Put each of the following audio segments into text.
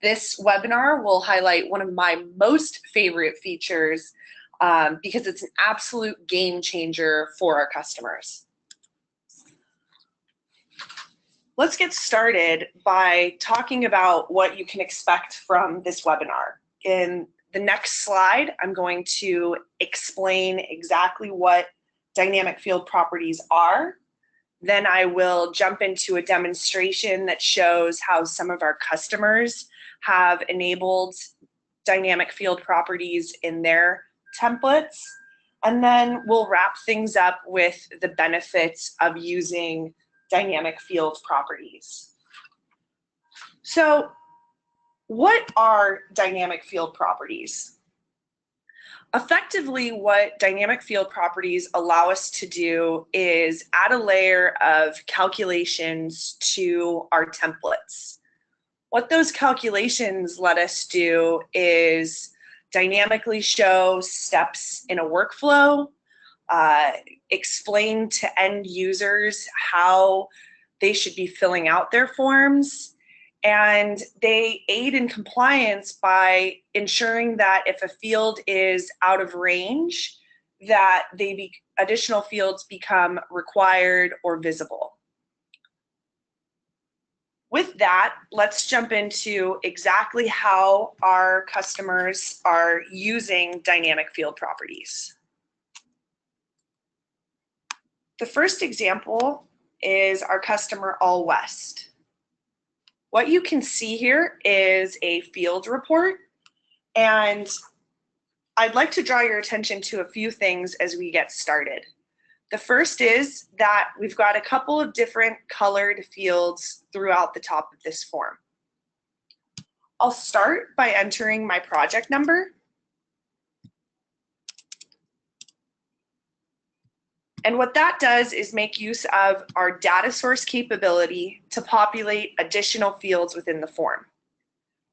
This webinar will highlight one of my most favorite features because it's an absolute game changer for our customers. Let's get started by talking about what you can expect from this webinar. In the next slide, I'm going to explain exactly what dynamic field properties are. Then I will jump into a demonstration that shows how some of our customers have enabled dynamic field properties in their templates. And then we'll wrap things up with the benefits of using dynamic field properties. So, what are dynamic field properties? Effectively, what dynamic field properties allow us to do is add a layer of calculations to our templates. What those calculations let us do is dynamically show steps in a workflow, explain to end users how they should be filling out their forms, and they aid in compliance by ensuring that if a field is out of range, that additional fields become required or visible. With that, let's jump into exactly how our customers are using dynamic field properties. The first example is our customer All West. What you can see here is a field report, and I'd like to draw your attention to a few things as we get started. The first is that we've got a couple of different colored fields throughout the top of this form. I'll start by entering my project number. And what that does is make use of our data source capability to populate additional fields within the form.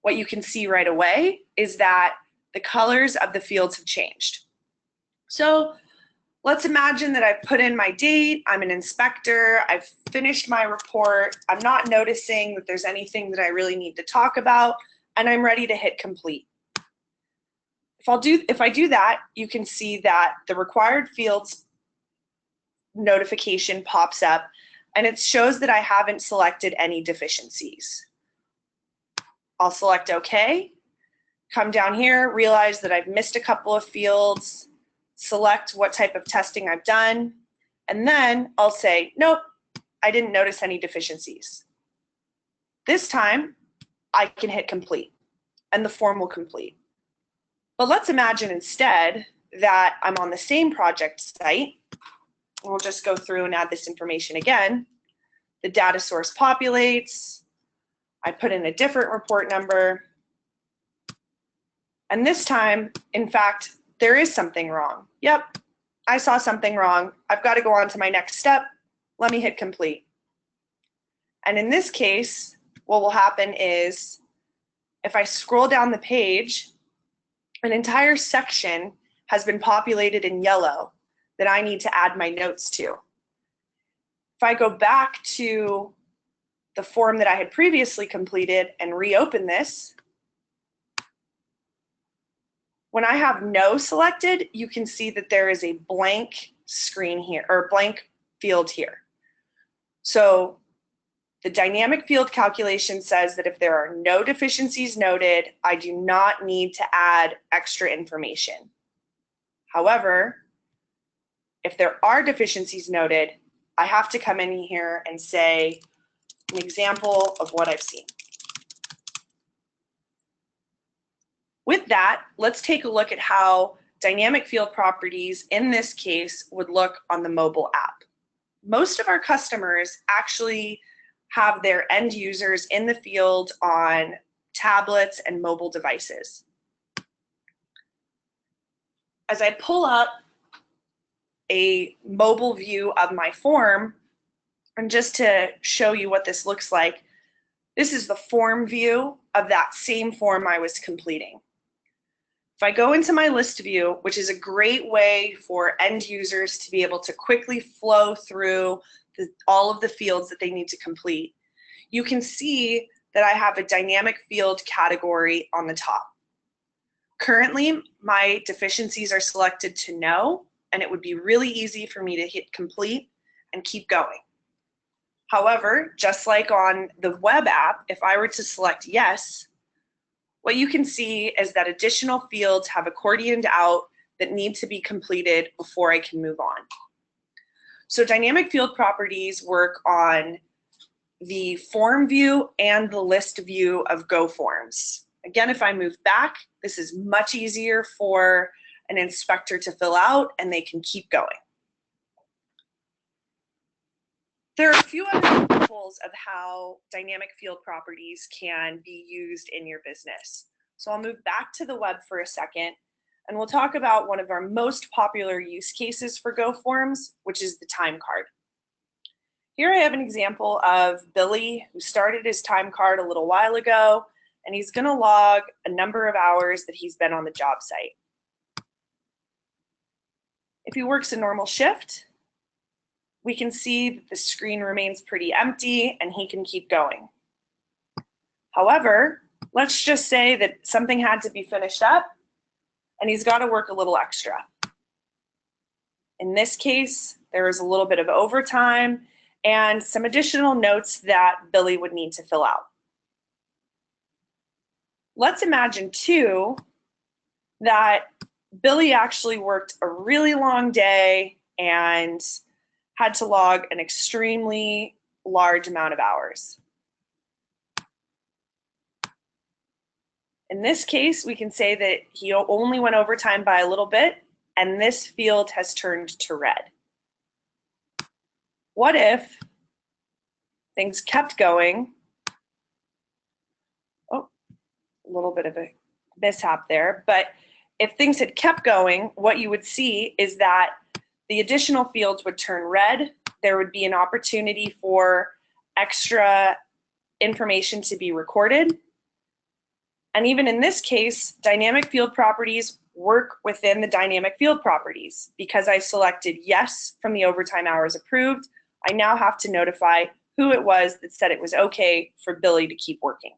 What you can see right away is that the colors of the fields have changed. So let's imagine that I've put in my date, I'm an inspector, I've finished my report, I'm not noticing that there's anything that I really need to talk about, and I'm ready to hit complete. If I do that, you can see that the required fields notification pops up, and it shows that I haven't selected any deficiencies. I'll select OK, come down here, realize that I've missed a couple of fields, select what type of testing I've done, and then I'll say, nope, I didn't notice any deficiencies. This time, I can hit complete, and the form will complete. But let's imagine instead that I'm on the same project site. We'll just go through and add this information again. The data source populates. I put in a different report number. And this time, in fact, there is something wrong. Yep, I saw something wrong. I've got to go on to my next step. Let me hit complete. And in this case, what will happen is if I scroll down the page, an entire section has been populated in yellow that I need to add my notes to. If I go back to the form that I had previously completed and reopen this, when I have no selected, you can see that there is a blank screen here, or blank field here. So the dynamic field calculation says that if there are no deficiencies noted, I do not need to add extra information. However, if there are deficiencies noted, I have to come in here and say an example of what I've seen. With that, let's take a look at how dynamic field properties in this case would look on the mobile app. Most of our customers actually have their end users in the field on tablets and mobile devices. As I pull up a mobile view of my form, and just to show you what this looks like, this is the form view of that same form I was completing. If I go into my list view, which is a great way for end users to be able to quickly flow through all of the fields that they need to complete, you can see that I have a dynamic field category on the top. Currently, my deficiencies are selected to no, and it would be really easy for me to hit complete and keep going. However, just like on the web app, if I were to select yes, what you can see is that additional fields have accordioned out that need to be completed before I can move on. So dynamic field properties work on the form view and the list view of GoFormz. Again, if I move back, this is much easier for an inspector to fill out and they can keep going. There are a few other examples of how dynamic field properties can be used in your business. So I'll move back to the web for a second, and we'll talk about one of our most popular use cases for GoFormz, which is the time card. Here I have an example of Billy, who started his time card a little while ago, and he's going to log a number of hours that he's been on the job site. If he works a normal shift, we can see that the screen remains pretty empty and he can keep going. However, let's just say that something had to be finished up and he's got to work a little extra. In this case, there is a little bit of overtime and some additional notes that Billy would need to fill out. Let's imagine too that Billy actually worked a really long day and had to log an extremely large amount of hours. In this case, we can say that he only went overtime by a little bit, and this field has turned to red. What if things kept going? Oh, a little bit of a mishap there, but if things had kept going, what you would see is that the additional fields would turn red. There would be an opportunity for extra information to be recorded. And even in this case, dynamic field properties work within the dynamic field properties. Because I selected yes from the overtime hours approved, I now have to notify who it was that said it was okay for Billy to keep working.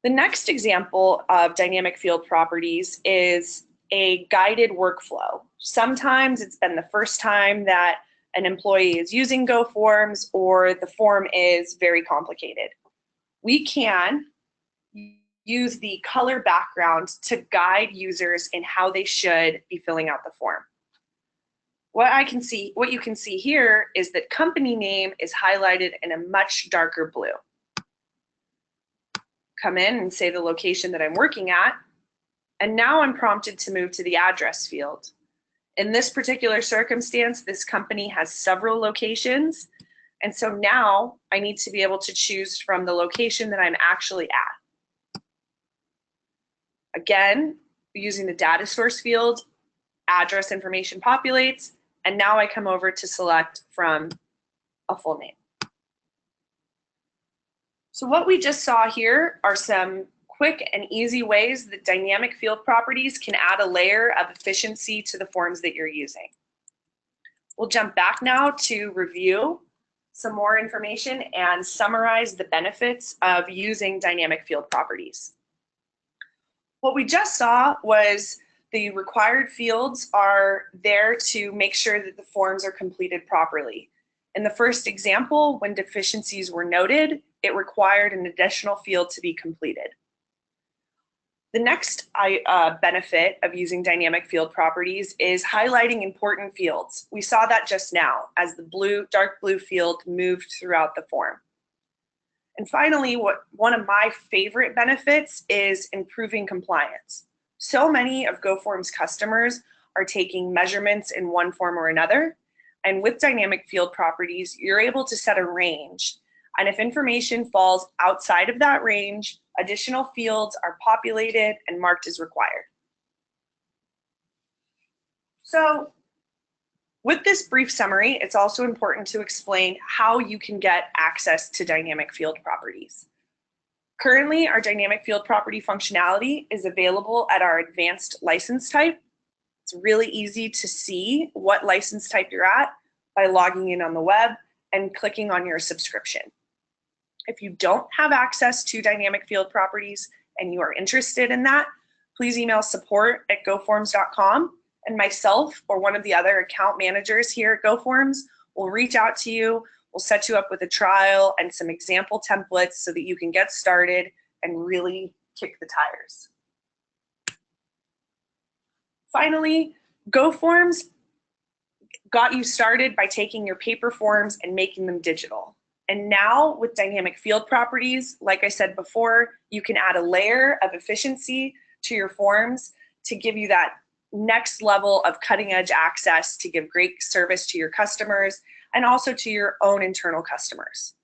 The next example of dynamic field properties is a guided workflow. Sometimes it's been the first time that an employee is using GoFormz or the form is very complicated. We can use the color background to guide users in how they should be filling out the form. What you can see here is that company name is highlighted in a much darker blue. Come in and say the location that I'm working at, and now I'm prompted to move to the address field. In this particular circumstance, this company has several locations, and so now I need to be able to choose from the location that I'm actually at. Again, using the data source field, address information populates, and now I come over to select from a full name. So what we just saw here are some quick and easy ways that dynamic field properties can add a layer of efficiency to the forms that you're using. We'll jump back now to review some more information and summarize the benefits of using dynamic field properties. What we just saw was the required fields are there to make sure that the forms are completed properly. In the first example, when deficiencies were noted, it required an additional field to be completed. The next benefit of using dynamic field properties is highlighting important fields. We saw that just now as the dark blue field moved throughout the form. And finally, one of my favorite benefits is improving compliance. So many of GoFormz customers are taking measurements in one form or another. And with dynamic field properties, you're able to set a range. And if information falls outside of that range, additional fields are populated and marked as required. So with this brief summary, it's also important to explain how you can get access to dynamic field properties. Currently, our dynamic field property functionality is available at our advanced license type. It's really easy to see what license type you're at by logging in on the web and clicking on your subscription. If you don't have access to dynamic field properties and you are interested in that, please email support@goformz.com, and myself or one of the other account managers here at GoFormz will reach out to you. We'll set you up with a trial and some example templates so that you can get started and really kick the tires. Finally, GoFormz got you started by taking your paper forms and making them digital. And now with dynamic field properties, like I said before, you can add a layer of efficiency to your forms to give you that next level of cutting edge access to give great service to your customers and also to your own internal customers.